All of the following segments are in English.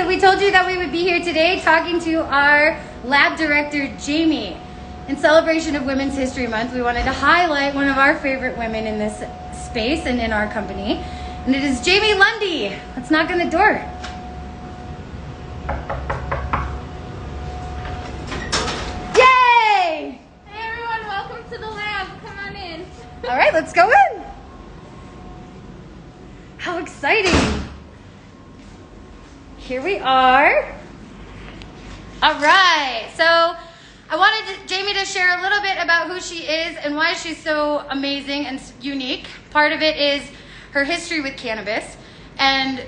we told you that we would be here today talking to our lab director, Jamie. In celebration of Women's History Month, we wanted to highlight one of our favorite women in this space and in our company, and it is Jamie Lundy. Let's knock on the door. Yay! Hey everyone, welcome to the lab. Come on in. All right, let's go in. How exciting. Here we are. All right, so I wanted Jamie to share a little bit about who she is and why she's so amazing and unique. Part of it is her history with cannabis and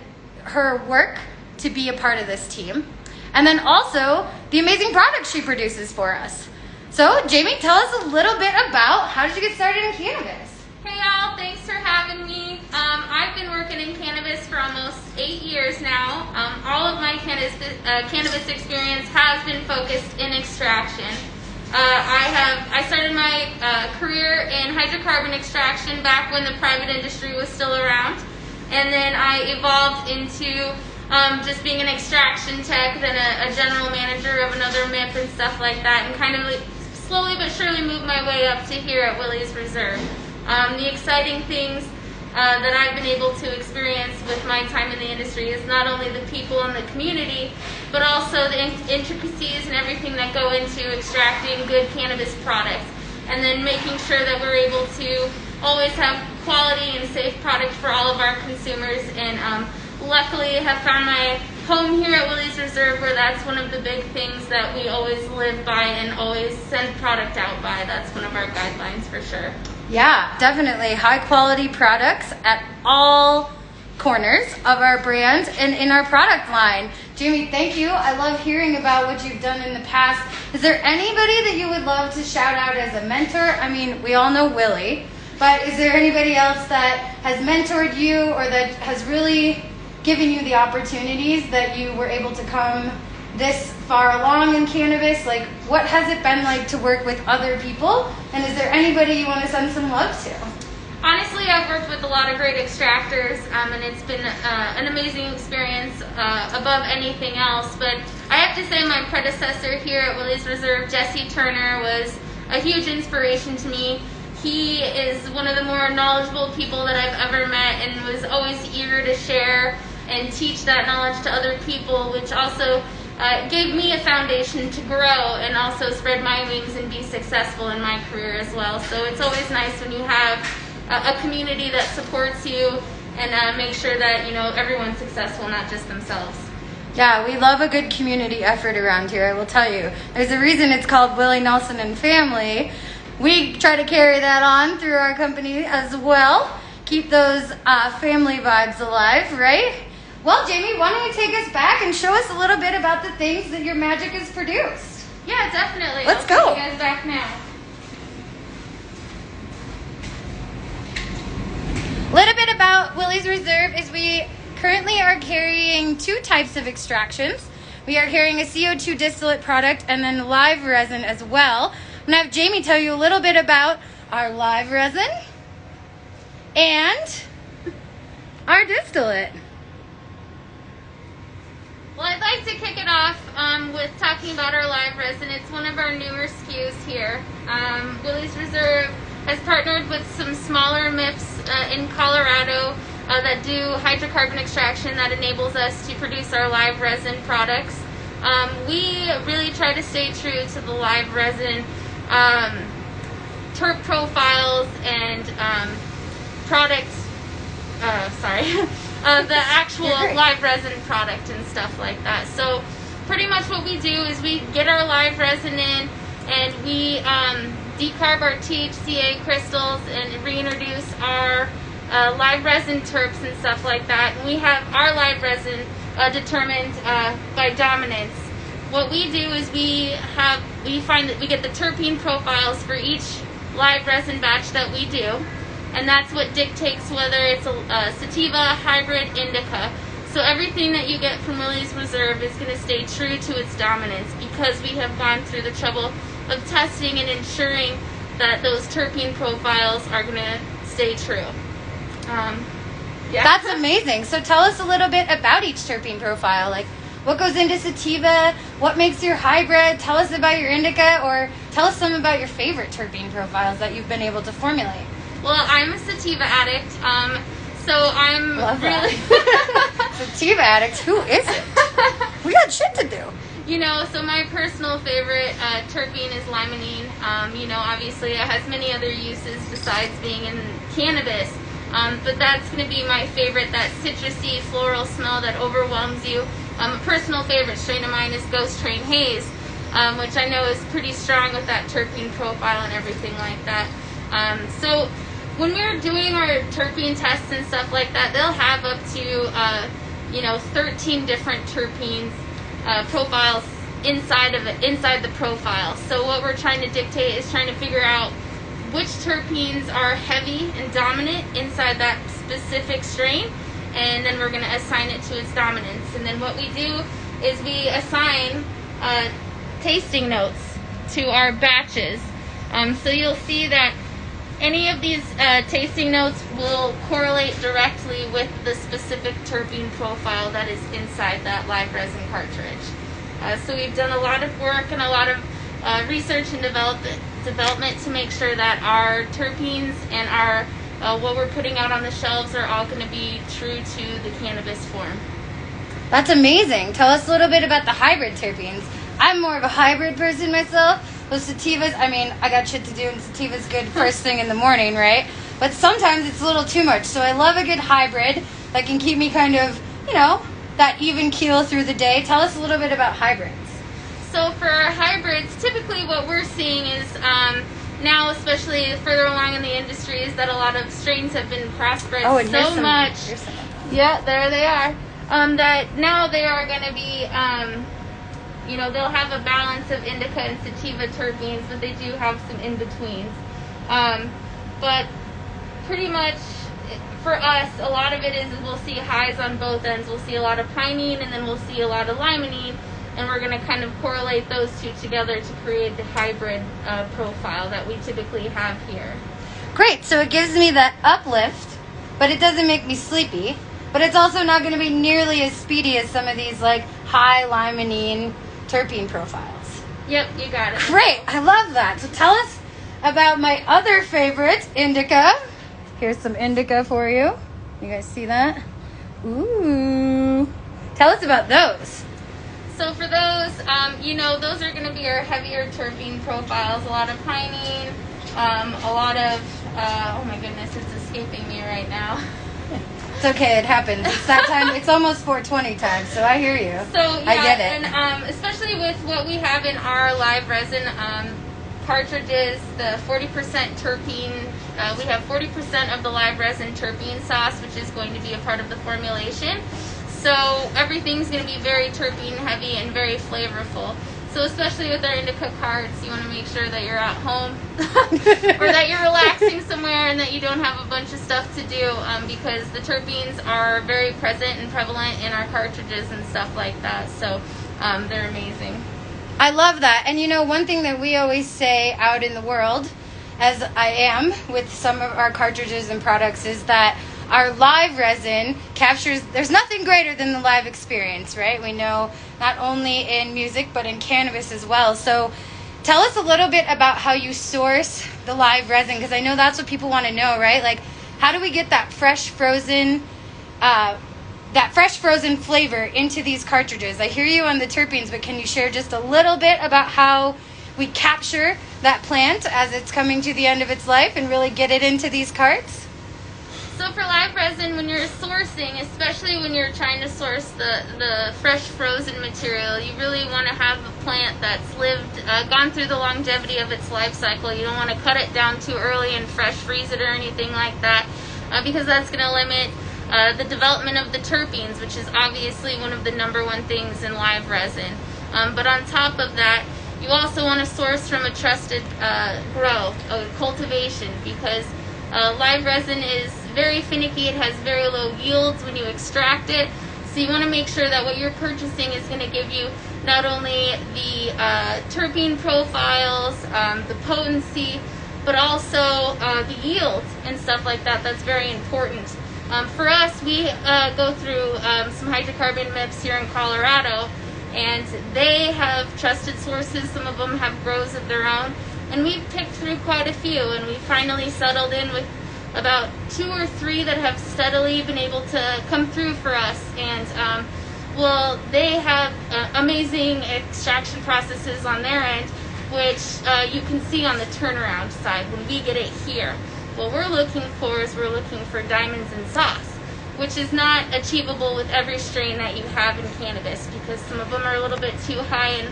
her work to be a part of this team. And then also the amazing products she produces for us. So Jamie, tell us a little bit about how did you get started in cannabis? Hey y'all, thanks for having me. I've been working in cannabis for almost 8 years now. All of my cannabis experience has been focused in extraction. I started my career in hydrocarbon extraction back when the private industry was still around. And then I evolved into just being an extraction tech, then a general manager of another MIP and stuff like that, and kind of slowly but surely moved my way up to here at Willie's Reserve. The exciting things that I've been able to experience with my time in the industry is not only the people in the community, but also the intricacies and everything that go into extracting good cannabis products, and then making sure that we're able to always have quality and safe product for all of our consumers. And luckily I have found my home here at Willie's Reserve, where that's one of the big things that we always live by and always send product out by. That's one of our guidelines for sure. Yeah, definitely. High quality products at all corners of our brand and in our product line. Jamie, thank you. I love hearing about what you've done in the past. Is there anybody that you would love to shout out as a mentor? I mean, we all know Willie, but is there anybody else that has mentored you or that has really given you the opportunities that you were able to come this far along in cannabis? Like, what has it been like to work with other people? And is there anybody you want to send some love to? Honestly, I've worked with a lot of great extractors, and it's been an amazing experience above anything else. But I have to say my predecessor here at Willie's Reserve, Jesse Turner, was a huge inspiration to me. He is one of the more knowledgeable people that I've ever met, and was always eager to share and teach that knowledge to other people, which also gave me a foundation to grow and also spread my wings and be successful in my career as well. So it's always nice when you have a community that supports you and make sure that, you know, everyone's successful, not just themselves. Yeah, we love a good community effort around here, I will tell you. There's a reason it's called Willie, Nelson, and Family. We try to carry that on through our company as well. Keep those family vibes alive, right? Well, Jamie, why don't you take us back and show us a little bit about the things that your magic has produced? Yeah, definitely. Let's go. I'll take you guys back now. A little bit about Willie's Reserve is we currently are carrying 2 types of extractions. We are carrying a CO2 distillate product and then live resin as well. I'm going to have Jamie tell you a little bit about our live resin and our distillate. Well, I'd like to kick it off with talking about our live resin. It's one of our newer SKUs here. Willie's Reserve has partnered with some smaller MIPs in Colorado that do hydrocarbon extraction that enables us to produce our live resin products. We really try to stay true to the live resin terp profiles and the actual live resin product and stuff like that. So pretty much what we do is we get our live resin in and we decarb our THCA crystals and reintroduce our live resin terps and stuff like that. And we have our live resin determined by dominance. What we do is we find that we get the terpene profiles for each live resin batch that we do, and that's what dictates whether it's a sativa, hybrid, indica. So everything that you get from Willie's Reserve is going to stay true to its dominance because we have gone through the trouble of testing and ensuring that those terpene profiles are going to stay true. Yeah. That's amazing. So tell us a little bit about each terpene profile. Like, what goes into sativa, what makes your hybrid. Tell us about your indica, or tell us some about your favorite terpene profiles that you've been able to formulate. Well, I'm a sativa addict, so I'm Love really... Sativa addict? Who isn't? We got shit to do. You know, so my personal favorite terpene is limonene. You know, obviously it has many other uses besides being in cannabis, but that's going to be my favorite, that citrusy floral smell that overwhelms you. A personal favorite strain of mine is Ghost Train Haze, which I know is pretty strong with that terpene profile and everything like that. So when we're doing our terpene tests and stuff like that, they'll have up to, you know, 13 different terpenes profiles inside the profile. So what we're trying to dictate is trying to figure out which terpenes are heavy and dominant inside that specific strain, and then we're going to assign it to its dominance. And then what we do is we assign tasting notes to our batches. So you'll see that any of these tasting notes will correlate directly with the specific terpene profile that is inside that live resin cartridge. So we've done a lot of work and a lot of research and development to make sure that our terpenes and our what we're putting out on the shelves are all going to be true to the cannabis form. That's amazing. Tell us a little bit about the hybrid terpenes. I'm more of a hybrid person myself. With sativas, I mean, I got shit to do, and sativa's good first thing in the morning, right? But sometimes it's a little too much. So I love a good hybrid that can keep me kind of, you know, that even keel through the day. Tell us a little bit about hybrids. So for hybrids, typically what we're seeing is now, especially further along in the industry, is that a lot of strains have been crossbred so much. Yeah, there they are. That now they are going to be, you know, they'll have a balance of indica and sativa terpenes, but they do have some in-betweens. But pretty much for us, a lot of it is we'll see highs on both ends. We'll see a lot of pinene, and then we'll see a lot of limonene, and we're going to kind of correlate those two together to create the hybrid profile that we typically have here. Great. So it gives me that uplift, but it doesn't make me sleepy. But it's also not going to be nearly as speedy as some of these like high limonene terpene profiles. Yep, you got it. Great. I love that. So tell us about my other favorite, indica. Here's some indica for you. You guys see that? Ooh. Tell us about those. So for those, you know, those are going to be our heavier terpene profiles. A lot of pinene, a lot of, oh my goodness, it's escaping me right now. It's okay, it happens. It's that time. It's almost 420 time, so I hear you. So yeah, I get it. And especially with what we have in our live resin cartridges, the 40% terpene, we have 40% of the live resin terpene sauce, which is going to be a part of the formulation. So everything's going to be very terpene heavy and very flavorful. So especially with our indica carts, you want to make sure that you're at home or that you're relaxing somewhere and that you don't have a bunch of stuff to do, because the terpenes are very present and prevalent in our cartridges and stuff like that. So they're amazing. I love that. And you know, one thing that we always say out in the world, as I am with some of our cartridges and products, is that our live resin captures, there's nothing greater than the live experience, right? We know not only in music, but in cannabis as well. So tell us a little bit about how you source the live resin, because I know that's what people want to know, right? Like, how do we get that fresh frozen flavor into these cartridges? I hear you on the terpenes, but can you share just a little bit about how we capture that plant as it's coming to the end of its life and really get it into these carts? So for live resin, when you're sourcing, especially when you're trying to source the fresh frozen material, you really want to have a plant that's gone through the longevity of its life cycle. You don't want to cut it down too early and fresh freeze it or anything like that, because that's going to limit the development of the terpenes, which is obviously one of the number one things in live resin. But on top of that, you also want to source from a trusted grow, cultivation, because live resin is very finicky. It has very low yields when you extract it. So you want to make sure that what you're purchasing is going to give you not only the terpene profiles, the potency, but also the yield and stuff like that. That's very important. For us, we go through some hydrocarbon MIPs here in Colorado, and they have trusted sources. Some of them have grows of their own, and we've picked through quite a few, and we finally settled in with about 2 or 3 that have steadily been able to come through for us. And well, they have amazing extraction processes on their end, which you can see on the turnaround side when we get it here. What we're looking for is diamonds in sauce, which is not achievable with every strain that you have in cannabis, because some of them are a little bit too high in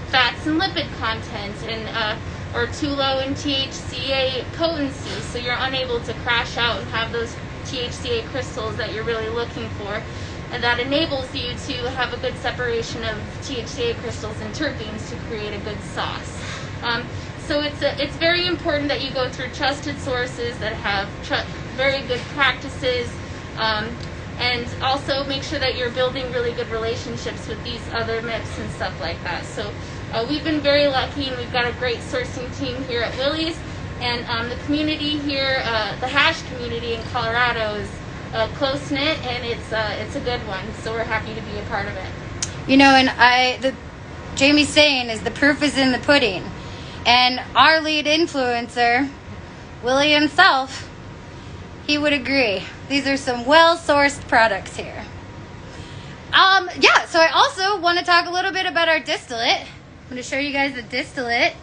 fats and lipid content, and or too low in THCA potency, so you're unable to crash out and have those THCA crystals that you're really looking for, and that enables you to have a good separation of THCA crystals and terpenes to create a good sauce. So it's very important that you go through trusted sources that have very good practices, and also make sure that you're building really good relationships with these other MIPs and stuff like that. So we've been very lucky, and we've got a great sourcing team here at Willie's, and the community here, the hash community in Colorado, is close-knit, and it's a good one, so we're happy to be a part of it. You know, and Jamie's saying is the proof is in the pudding. And our lead influencer, Willie himself, he would agree. These are some well-sourced products here. Yeah, so I also want to talk a little bit about our distillate. I'm going to show you guys the distillate.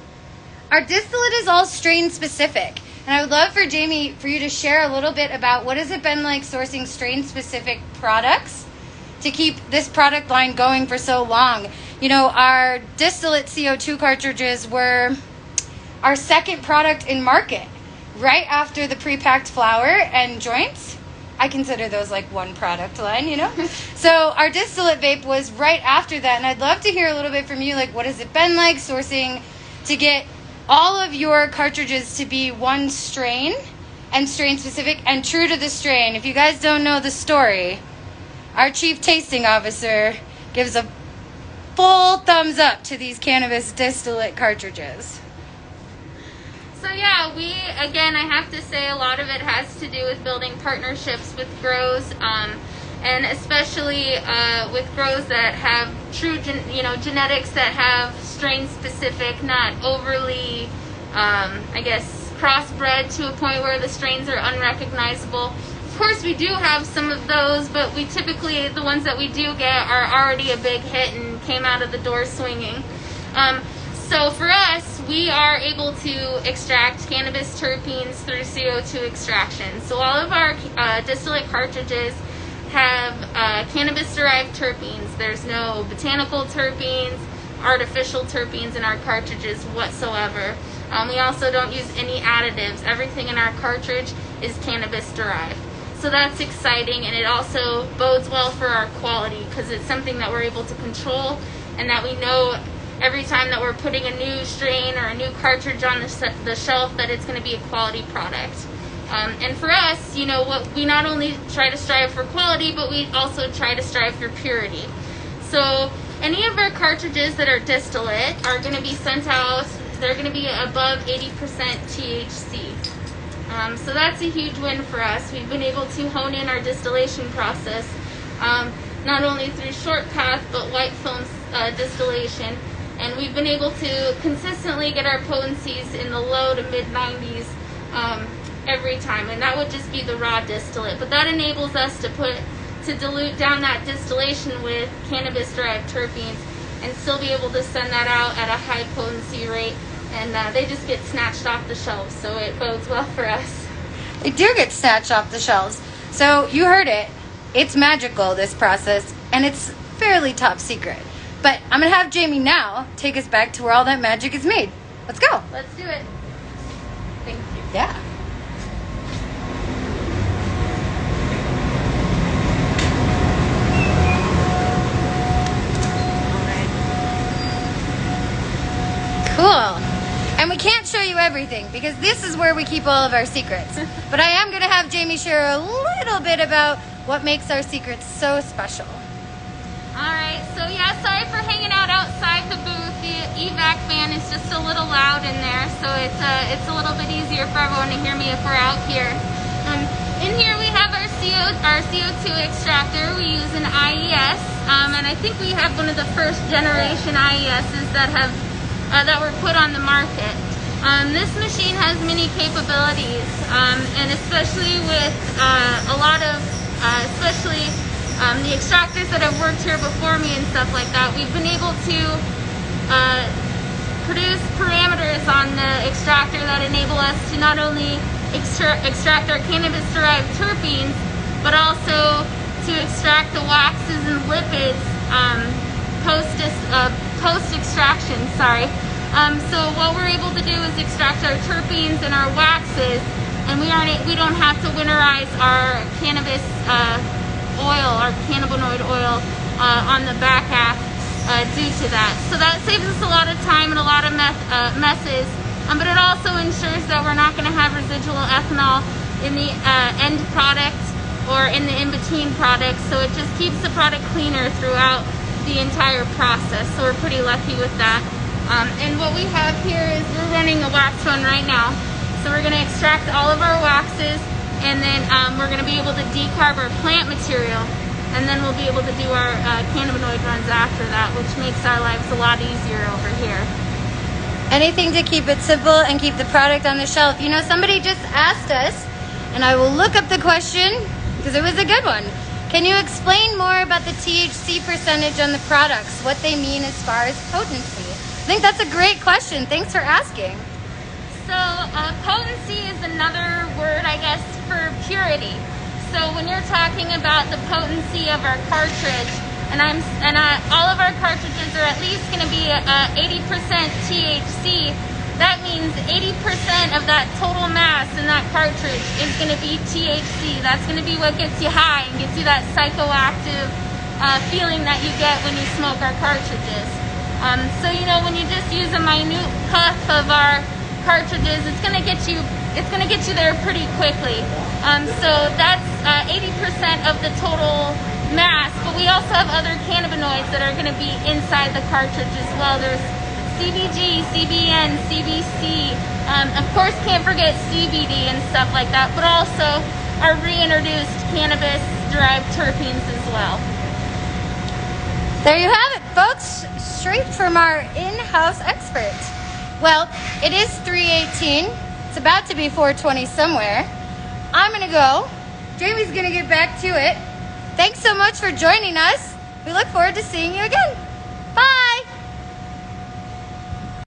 Our distillate is all strain specific. And I would love for Jamie, for you to share a little bit about what has it been like sourcing strain specific products to keep this product line going for so long. You know, our distillate CO2 cartridges were our second product in market, right after the pre-packed flower and joints. I consider those like one product line, you know? So our distillate vape was right after that, and I'd love to hear a little bit from you, like what has it been like sourcing to get all of your cartridges to be one strain and strain specific and true to the strain. If you guys don't know the story, our chief tasting officer gives a full thumbs up to these cannabis distillate cartridges. So yeah, again, I have to say a lot of it has to do with building partnerships with grows, and especially with grows that have true genetics that have strain specific, not overly, I guess, crossbred to a point where the strains are unrecognizable. Of course, we do have some of those, but we typically, the ones that we do get are already a big hit and came out of the door swinging. So for us, we are able to extract cannabis terpenes through CO2 extraction. So all of our distillate cartridges have cannabis-derived terpenes. There's no botanical terpenes, artificial terpenes in our cartridges whatsoever. We also don't use any additives. Everything in our cartridge is cannabis-derived. So that's exciting, and it also bodes well for our quality, because it's something that we're able to control, and that we know every time that we're putting a new strain or a new cartridge on the shelf that it's going to be a quality product. And for us, you know, we not only try to strive for quality, but we also try to strive for purity. So any of our cartridges that are distillate are going to be sent out, they're going to be above 80% THC. So that's a huge win for us. We've been able to hone in our distillation process, not only through short path, but white film distillation. And we've been able to consistently get our potencies in the low to mid 90s every time. And that would just be the raw distillate. But that enables us to dilute down that distillation with cannabis-derived terpenes and still be able to send that out at a high potency rate. And they just get snatched off the shelves, so it bodes well for us. They do get snatched off the shelves. So you heard it. It's magical, this process, and it's fairly top secret. But I'm going to have Jamie now take us back to where all that magic is made. Let's go. Let's do it. Thank you. Yeah. Cool. And we can't show you everything because this is where we keep all of our secrets. But I am going to have Jamie share a little bit about what makes our secrets so special. Alright, so yeah, sorry for hanging out outside the booth. The evac fan is just a little loud in there, so it's a little bit easier for everyone to hear me if we're out here. In here we have our CO2 extractor, we use an IES, and I think we have one of the first generation IESs that were put on the market. This machine has many capabilities, and especially with a lot of, the extractors that have worked here before me and stuff like that, we've been able to produce parameters on the extractor that enable us to not only extract our cannabis-derived terpenes, but also to extract the waxes and lipids post-extraction. So what we're able to do is extract our terpenes and our waxes, and we don't have to winterize our cannabis oil, our cannabinoid oil, on the back half due to that. So that saves us a lot of time and a lot of messes, but it also ensures that we're not going to have residual ethanol in the end product or in the in-between product, so it just keeps the product cleaner throughout the entire process. So we're pretty lucky with that. And what we have here is we're running a wax run right now. So we're going to extract all of our waxes, and then we're going to be able to decarb our plant material, and then we'll be able to do our cannabinoid runs after that, which makes our lives a lot easier over here. Anything to keep it simple and keep the product on the shelf. You know, somebody just asked us, and I will look up the question because it was a good one. Can you explain more about the THC percentage on the products, what they mean as far as potency? I think that's a great question. Thanks for asking. So potency is another word, I guess, for purity. So when you're talking about the potency of our cartridge, and all of our cartridges are at least going to be 80% THC, that means 80% of that total mass in that cartridge is going to be THC. That's going to be what gets you high and gets you that psychoactive feeling that you get when you smoke our cartridges. So you know, when you just use a minute puff of our cartridges, it's going to get you there pretty quickly. So that's 80% of the total mass, but we also have other cannabinoids that are going to be inside the cartridge as well. There's CBG, CBN, CBC, of course can't forget CBD and stuff like that, but also our reintroduced cannabis-derived terpenes as well. There you have it, folks, straight from our in-house expert. Well, it is 3:18. It's about to be 4:20 somewhere. I'm going to go. Jamie's going to get back to it. Thanks so much for joining us. We look forward to seeing you again.